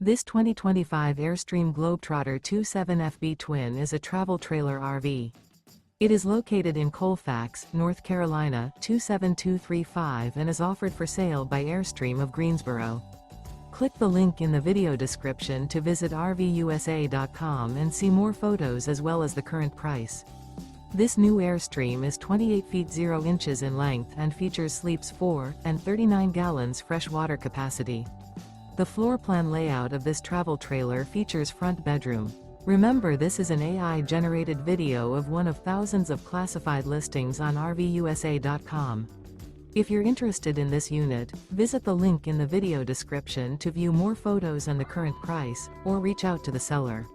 This 2025 Airstream Globetrotter 27FB Twin is a travel trailer RV. It is located in Colfax, North Carolina 27235 and is offered for sale by Airstream of Greensboro. Click the link in the video description to visit RVUSA.com and see more photos as well as the current price. This new Airstream is 28 feet 0 inches in length and features sleeps 4 and 39 gallons fresh water capacity. The floor plan layout of this travel trailer features front bedroom. Remember, this is an AI-generated video of one of thousands of classified listings on RVUSA.com. If you're interested in this unit, visit the link in the video description to view more photos and the current price, or reach out to the seller.